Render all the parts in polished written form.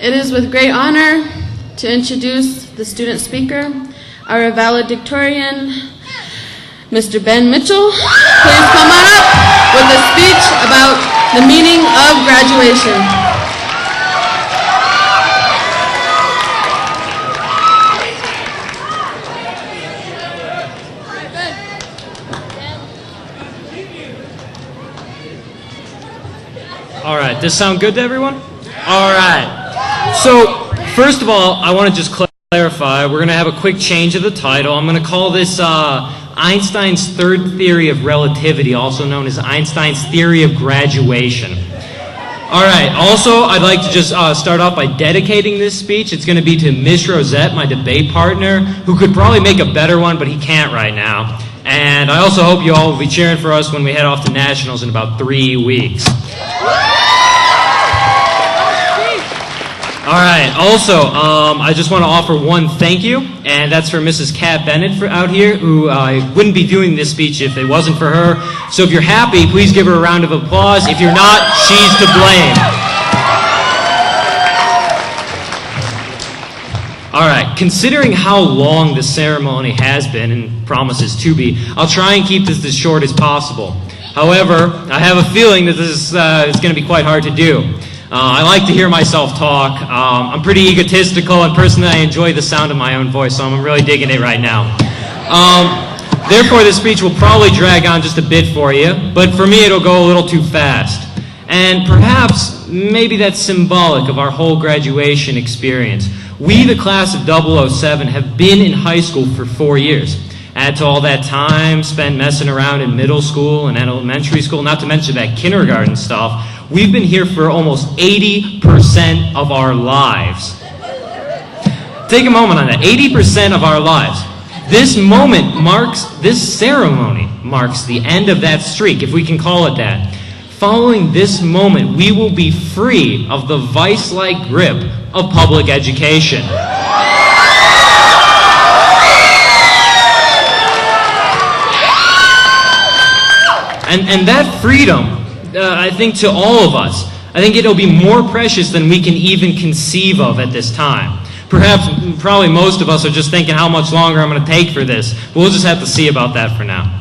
It is with great honor to introduce the student speaker, our valedictorian, Mr. Ben Mitchell. Please come on up with a speech about the meaning of graduation. All right, does this sound good to everyone? All right. So, first of all, I want to just clarify, we're going to have a quick change of the title. I'm going to call this Einstein's third theory of relativity, also known as Einstein's theory of graduation. All right, also, I'd like to just start off by dedicating this speech. It's going to be to Miss Rosette, my debate partner, who could probably make a better one, but he can't right now. And I also hope you all will be cheering for us when we head off to nationals in about 3 weeks. All right, also, I just want to offer one thank you, and that's for Mrs. Kat Bennett out here, who wouldn't be doing this speech if it wasn't for her. So if you're happy, please give her a round of applause. If you're not, she's to blame. All right, considering how long the ceremony has been and promises to be, I'll try and keep this as short as possible. However, I have a feeling that this is going to be quite hard to do. I like to hear myself talk. I'm pretty egotistical, and personally I enjoy the sound of my own voice, so I'm really digging it right now. Therefore, this speech will probably drag on just a bit for you, but for me it'll go a little too fast. And perhaps, maybe that's symbolic of our whole graduation experience. We, the class of 007, have been in high school for 4 years. Add to all that time spent messing around in middle school and elementary school, not to mention that kindergarten stuff, we've been here for almost 80% of our lives. Take a moment on that, 80% of our lives. This ceremony marks the end of that streak, if we can call it that. Following this moment, we will be free of the vice-like grip of public education. And that freedom, I think to all of us, I think it'll be more precious than we can even conceive of at this time. Probably most of us are just thinking how much longer I'm going to take for this, but we'll just have to see about that for now.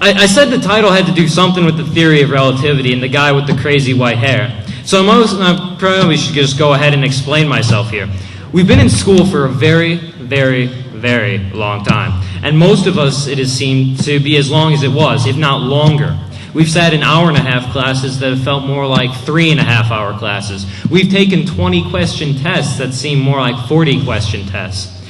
I said the title had to do something with the theory of relativity and the guy with the crazy white hair. So I probably should just go ahead and explain myself here. We've been in school for a very, very, very long time. And most of us, it has seemed to be as long as it was, if not longer. We've sat in hour-and-a-half classes that have felt more like 3.5-hour classes. We've taken 20-question tests that seem more like 40-question tests.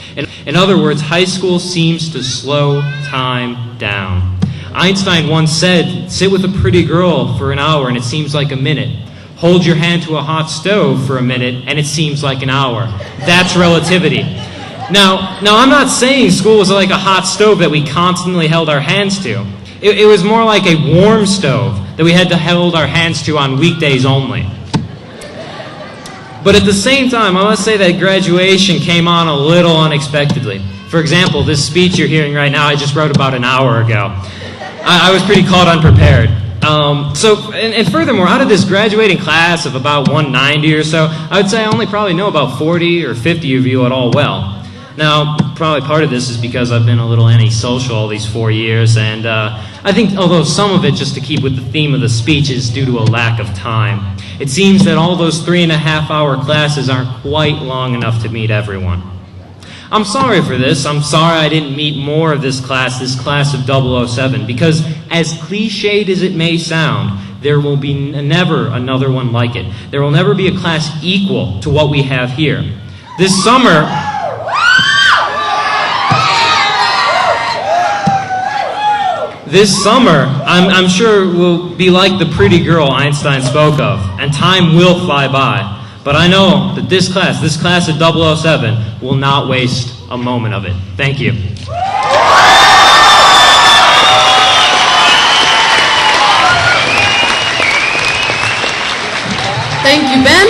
In other words, high school seems to slow time down. Einstein once said, sit with a pretty girl for an hour and it seems like a minute. Hold your hand to a hot stove for a minute and it seems like an hour. That's relativity. Now I'm not saying school was like a hot stove that we constantly held our hands to. It was more like a warm stove that we had to hold our hands to on weekdays only. But at the same time, I must say that graduation came on a little unexpectedly. For example, this speech you're hearing right now, I just wrote about an hour ago. I was pretty caught unprepared. And furthermore, out of this graduating class of about 190 or so, I would say I only probably know about 40 or 50 of you at all well. Now, probably part of this is because I've been a little antisocial all these 4 years, and I think although some of it, just to keep with the theme of the speech, is due to a lack of time. It seems that all those 3.5-hour classes aren't quite long enough to meet everyone. I'm sorry for this. I'm sorry I didn't meet more of this class of 007, because as cliched as it may sound, there will be never another one like it. There will never be a class equal to what we have here. This summer, I'm sure will be like the pretty girl Einstein spoke of, and time will fly by. But I know that this class of 007, will not waste a moment of it. Thank you. Thank you, Ben.